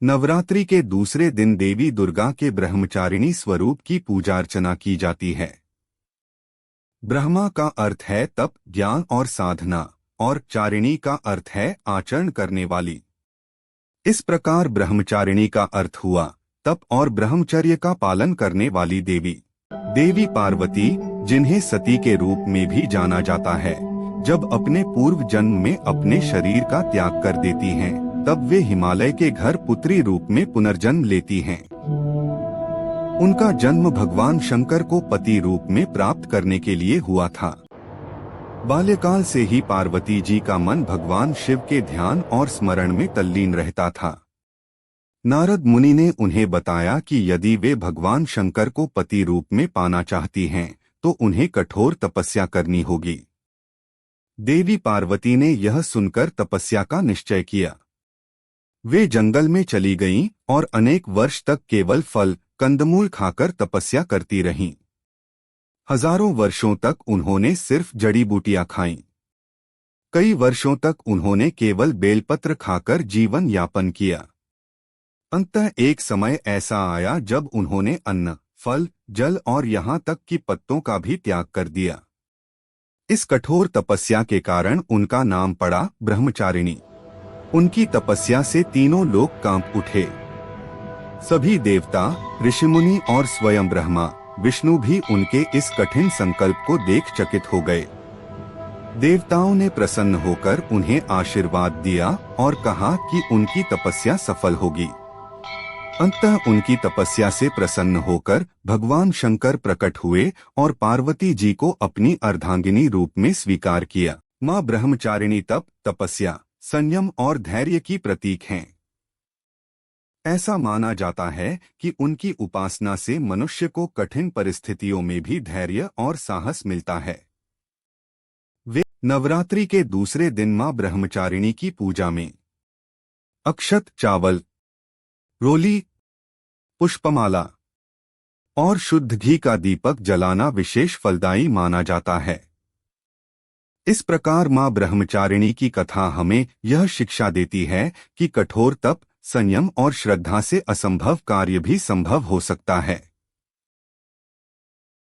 नवरात्रि के दूसरे दिन देवी दुर्गा के ब्रह्मचारिणी स्वरूप की पूजा अर्चना की जाती है। ब्रह्मा का अर्थ है तप, ज्ञान और साधना, और चारिणी का अर्थ है आचरण करने वाली। इस प्रकार ब्रह्मचारिणी का अर्थ हुआ तप और ब्रह्मचर्य का पालन करने वाली देवी। देवी पार्वती, जिन्हें सती के रूप में भी जाना जाता है, जब अपने पूर्व जन्म में अपने शरीर का त्याग कर देती हैं, तब वे हिमालय के घर पुत्री रूप में पुनर्जन्म लेती हैं। उनका जन्म भगवान शंकर को पति रूप में प्राप्त करने के लिए हुआ था। बाल्यकाल से ही पार्वती जी का मन भगवान शिव के ध्यान और स्मरण में तल्लीन रहता था। नारद मुनि ने उन्हें बताया कि यदि वे भगवान शंकर को पति रूप में पाना चाहती हैं, तो उन्हें कठोर तपस्या करनी होगी। देवी पार्वती ने यह सुनकर तपस्या का निश्चय किया। वे जंगल में चली गईं और अनेक वर्ष तक केवल फल, कंदमूल खाकर तपस्या करती रहीं। हजारों वर्षों तक उन्होंने सिर्फ जड़ी बूटियां खाईं। कई वर्षों तक उन्होंने केवल बेलपत्र खाकर जीवन यापन किया। अंततः एक समय ऐसा आया जब उन्होंने अन्न, फल, जल और यहाँ तक कि पत्तों का भी त्याग कर दिया। इस कठोर तपस्या के कारण उनका नाम पड़ा ब्रह्मचारिणी। उनकी तपस्या से तीनों लोक कांप उठे। सभी देवता, ऋषिमुनि और स्वयं ब्रह्मा विष्णु भी उनके इस कठिन संकल्प को देख चकित हो गए। देवताओं ने प्रसन्न होकर उन्हें आशीर्वाद दिया और कहा कि उनकी तपस्या सफल होगी। अंततः उनकी तपस्या से प्रसन्न होकर भगवान शंकर प्रकट हुए और पार्वती जी को अपनी अर्धांगिनी रूप में स्वीकार किया। मां ब्रह्मचारिणी तप, तपस्या, संयम और धैर्य की प्रतीक हैं। ऐसा माना जाता है कि उनकी उपासना से मनुष्य को कठिन परिस्थितियों में भी धैर्य और साहस मिलता है। वे नवरात्रि के दूसरे दिन मां ब्रह्मचारिणी की पूजा में अक्षत, चावल, रोली, पुष्पमाला और शुद्ध घी का दीपक जलाना विशेष फलदायी माना जाता है। इस प्रकार मां ब्रह्मचारिणी की कथा हमें यह शिक्षा देती है कि कठोर तप, संयम और श्रद्धा से असंभव कार्य भी संभव हो सकता है।